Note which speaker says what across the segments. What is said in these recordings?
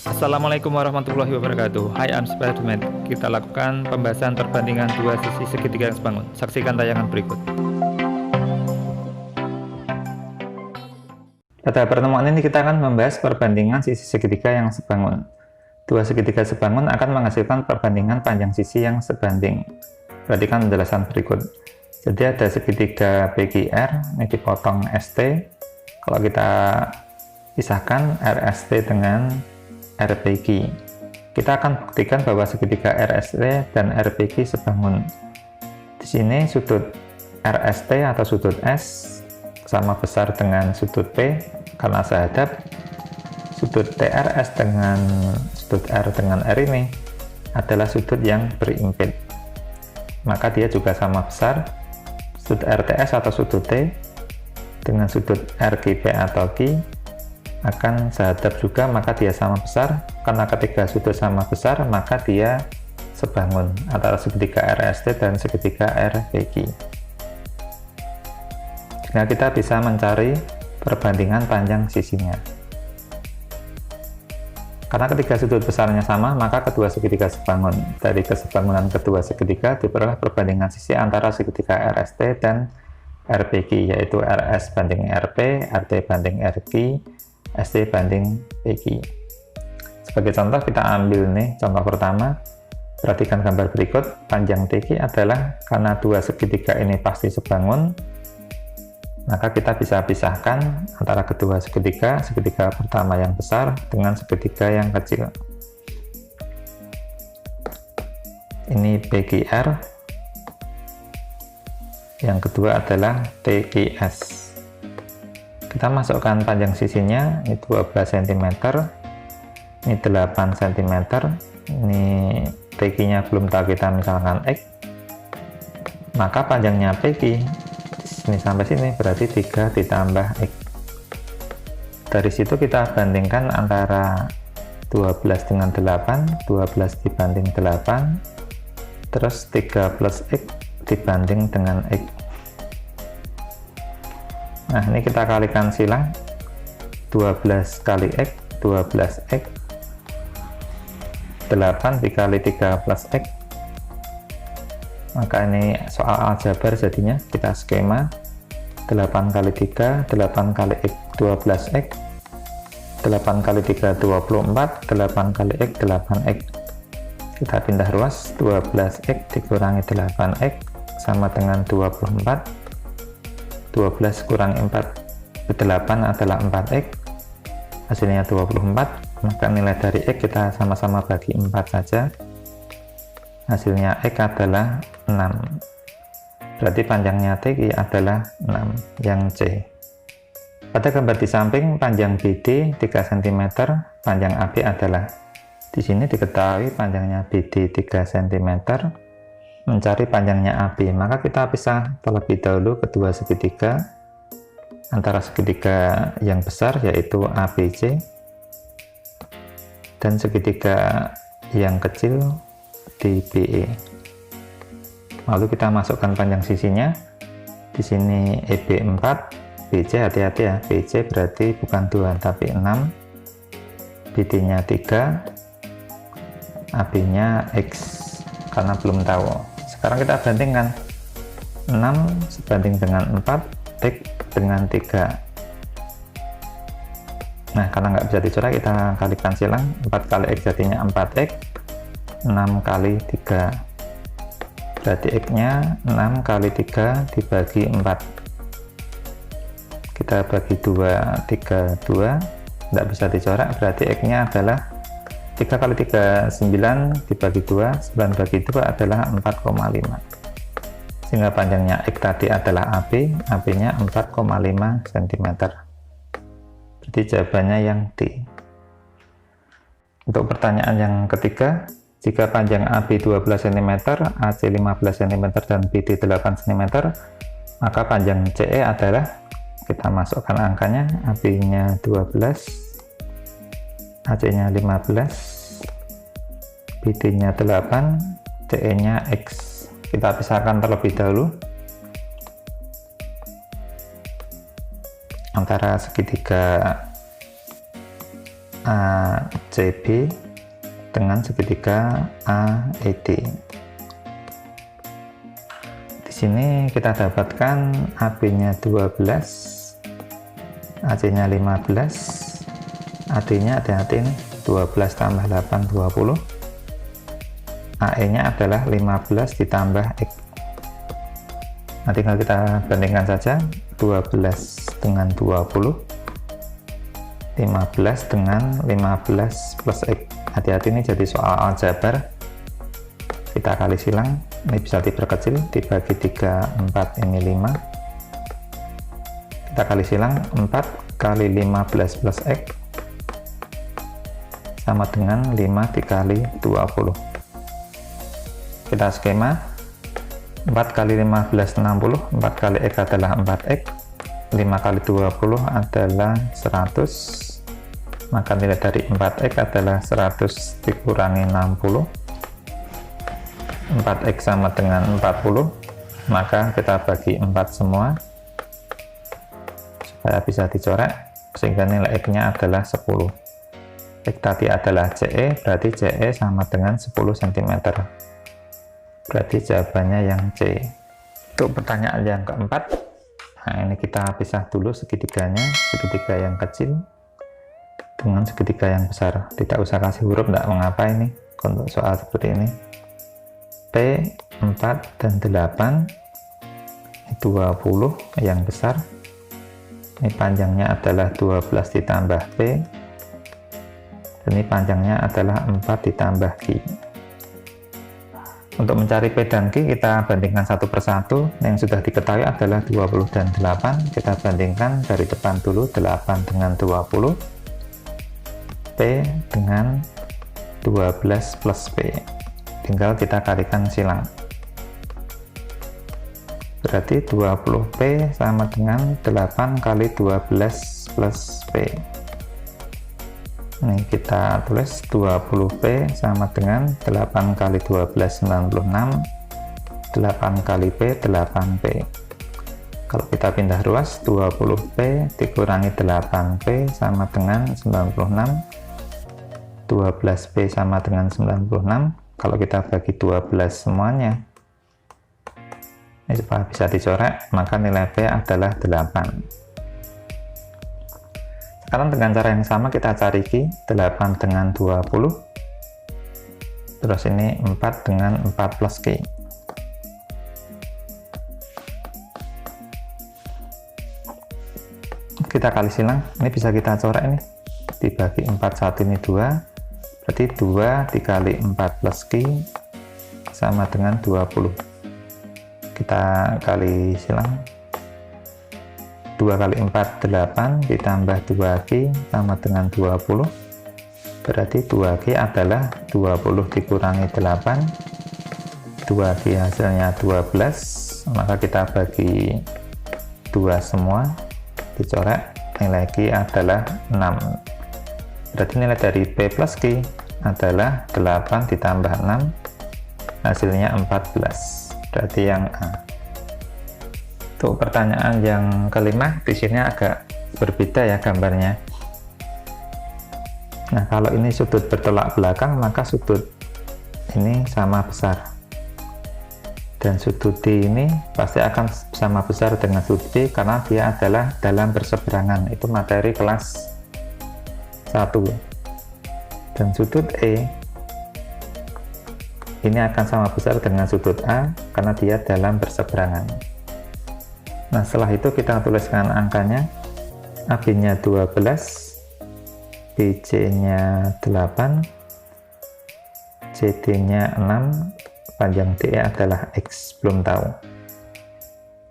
Speaker 1: Assalamualaikum warahmatullahi wabarakatuh. Hai, I'm Spiderman. Kita lakukan pembahasan perbandingan dua sisi segitiga yang sebangun. Saksikan tayangan berikut. Pada pertemuan ini kita akan membahas perbandingan sisi segitiga yang sebangun. Dua segitiga sebangun akan menghasilkan perbandingan panjang sisi yang sebanding. Perhatikan penjelasan berikut. Jadi ada segitiga PQR, ini dipotong ST. Kalau kita pisahkan RST dengan RPQ, kita akan buktikan bahwa segitiga RST dan RPQ sebangun. Di sini sudut RST atau sudut S sama besar dengan sudut P karena sehadap. Sudut TRS dengan sudut R dengan R ini adalah sudut yang berimpit, maka dia juga sama besar. Sudut RTS atau sudut T dengan sudut RQP atau Q akan sehadap juga, maka dia sama besar. Karena ketiga sudut sama besar, maka dia sebangun antara segitiga RST dan segitiga RPQ. Nah, kita bisa mencari perbandingan panjang sisinya. Karena ketiga sudut besarnya sama, maka kedua segitiga sebangun. Dari kesebangunan kedua segitiga diperoleh perbandingan sisi antara segitiga RST dan RPQ, yaitu RS banding RP, RT banding RQ, ST banding PQ. Sebagai contoh kita ambil nih contoh pertama. Perhatikan gambar berikut. Panjang TQ adalah, karena dua segitiga ini pasti sebangun, maka kita bisa pisahkan antara kedua segitiga. Segitiga pertama yang besar dengan segitiga yang kecil. Ini PQR, yang kedua adalah TQS. Kita masukkan panjang sisinya, ini 12 cm, ini 8 cm, ini PQ-nya belum tahu, kita misalkan X, maka panjangnya PQ ini sampai sini berarti 3 ditambah X. Dari situ kita bandingkan antara 12 dengan 8, 12 dibanding 8, terus 3 plus X dibanding dengan X. Nah, ini kita kalikan silang. 12 kali X, 12X, 8 dikali 3 plus X, maka ini soal aljabar jadinya. Kita skema 8 kali 3, 8 kali X 12X, 8 kali 3 24, 8 kali X 8X. Kita pindah ruas, 12X dikurangi 8X sama dengan 24. 12 kurangi 4, 8 adalah 4X, hasilnya 24, maka nilai dari X kita sama-sama bagi 4 saja, hasilnya X adalah 6. Berarti panjangnya TQ adalah 6, yang C. Pada gambar di samping, panjang BD 3 cm, panjang AB adalah, di sini diketahui panjangnya BD 3 cm, mencari panjangnya AB, maka kita pisah terlebih dahulu kedua segitiga antara segitiga yang besar yaitu ABC dan segitiga yang kecil DBE. Lalu kita masukkan panjang sisinya. Di sini EB 4, BC hati-hati ya, BC berarti bukan 2 tapi 6, BD-nya 3, AB-nya X karena belum tahu. Sekarang kita bandingkan 6 sebanding dengan 4, X dengan 3. Nah, karena nggak bisa dicoret, kita kalikan silang. 4 kali X jadinya 4X, 6 kali 3. Berarti X-nya 6 kali 3 dibagi 4. Kita bagi 2, 3, 2. Nggak bisa dicoret, berarti X-nya adalah 3 kali 3, 9 dibagi 2, 9 bagi 2 adalah 4,5. Sehingga panjangnya X tadi adalah AB, AB-nya 4,5 cm. Berarti jawabannya yang D. Untuk pertanyaan yang ketiga, jika panjang AB 12 cm, AC 15 cm, dan BD 8 cm, maka panjang CE adalah, kita masukkan angkanya, AB-nya 12, AC-nya 15, BD-nya 8, CE-nya X. Kita pisahkan terlebih dahulu antara segitiga ACB dengan segitiga AED. Di sini kita dapatkan AB-nya 12, AC-nya 15, AD-nya hati-hati ini 12 tambah 8 20, AE-nya adalah 15 ditambah X. Nah, tinggal kita bandingkan saja 12 dengan 20, 15 dengan 15 plus X. Hati-hati ini jadi soal aljabar, kita kali silang, ini bisa diperkecil, dibagi 3, 4, ini 5, kita kali silang, 4 kali 15 plus X sama dengan 5 dikali 20. Kita skema, 4 kali 15 60, 4 kali X adalah 4X, 5 kali 20 adalah 100, maka nilai dari 4X adalah 100 dikurangi 60, 4X sama dengan 40, maka kita bagi 4 semua supaya bisa dicoret, sehingga nilai X-nya adalah 10. X tadi adalah CE, berarti CE sama dengan 10 cm. Berarti jawabannya yang C. Untuk pertanyaan yang keempat, nah ini kita pisah dulu segitiganya, segitiga yang kecil dengan segitiga yang besar. Tidak usah kasih huruf, tidak mengapa ini untuk soal seperti ini. P 4 dan 8, 20 yang besar, ini panjangnya adalah 12 ditambah P, dan ini panjangnya adalah 4 ditambah Q. Untuk mencari P dan Q, kita bandingkan satu persatu. Yang sudah diketahui adalah 20 dan 8. Kita bandingkan dari depan dulu, 8 dengan 20, P dengan 12 plus P. Tinggal kita kalikan silang. Berarti 20P sama dengan 8 kali 12 plus P. Ini kita tulis 20P sama dengan 8 kali 12 96, 8 kali P 8P. Kalau kita pindah ruas, 20P dikurangi 8P sama dengan 96, 12P sama dengan 96. Kalau kita bagi 12 semuanya, ini supaya bisa dicoret, maka nilai P adalah 8. Sekarang dengan cara yang sama kita cari Q, 8 dengan 20, terus ini 4 dengan 4 plus Q. Kita kali silang, ini bisa kita coret ini, dibagi 4, 1 ini 2, berarti 2 dikali 4 plus Q sama dengan 20. Kita kali silang, 2 kali 4 8 ditambah 2Q sama dengan 20, berarti 2Q adalah 20 dikurangi 8, 2Q hasilnya 12, maka kita bagi 2 semua, dicoret, nilai Q adalah 6. Berarti nilai dari P plus Q adalah 8 ditambah 6, hasilnya 14, berarti yang A. Untuk pertanyaan yang kelima, di sini agak berbeda ya gambarnya. Nah, kalau ini sudut bertolak belakang, maka sudut ini sama besar. Dan sudut D ini pasti akan sama besar dengan sudut B karena dia adalah dalam berseberangan. Itu materi kelas 1. Dan sudut E ini akan sama besar dengan sudut A karena dia dalam berseberangan. Nah, setelah itu kita tuliskan angkanya. AB-nya 12, BC-nya 8, CD-nya 6, panjang DE adalah X, belum tahu.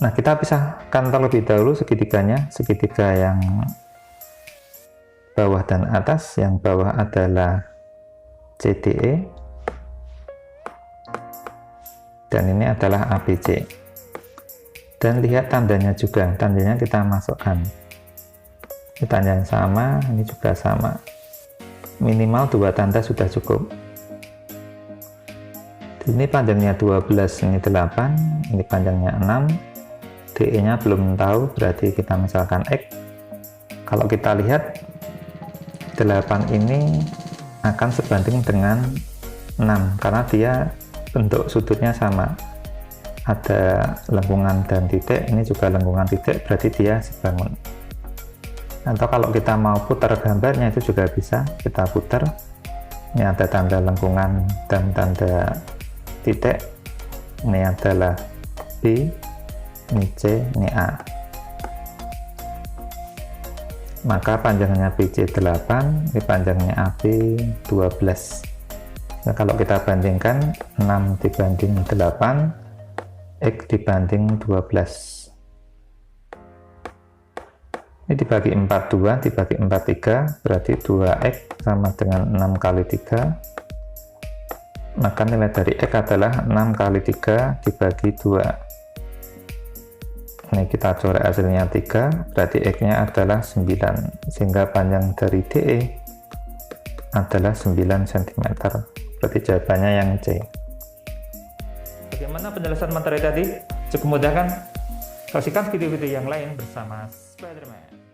Speaker 1: Nah, kita pisahkan terlebih dahulu segitiganya, segitiga yang bawah dan atas. Yang bawah adalah CDE, dan ini adalah ABC. Dan lihat tandanya juga, tandanya kita masukkan. Ini tanda yang sama, ini juga sama. Minimal 2 tanda sudah cukup. Ini panjangnya 12, ini 8, ini panjangnya 6, DE nya belum tahu, berarti kita misalkan X. Kalau kita lihat 8 ini akan sebanding dengan 6 karena dia bentuk sudutnya sama, ada lengkungan dan titik, ini juga lengkungan titik, berarti dia sebangun. Atau kalau kita mau putar gambarnya itu juga bisa, kita putar. Ini ada tanda lengkungan dan tanda titik, ini adalah B, ini C, ini A. Maka panjangnya BC 8, ini panjangnya AB 12. Nah, kalau kita bandingkan 6 dibanding 8, X dibanding 12. Ini dibagi 4, 2 dibagi 4, 3, berarti 2X sama dengan 6 kali 3. Maka nilai dari X adalah 6 kali 3 dibagi 2. Ini kita coret hasilnya 3, berarti X-nya adalah 9, sehingga panjang dari DE adalah 9 cm. Berarti jawabannya yang C. Bagaimana penjelasan materi tadi? Cukup mudah kan? Saksikan video-video yang lain bersama Spiderman.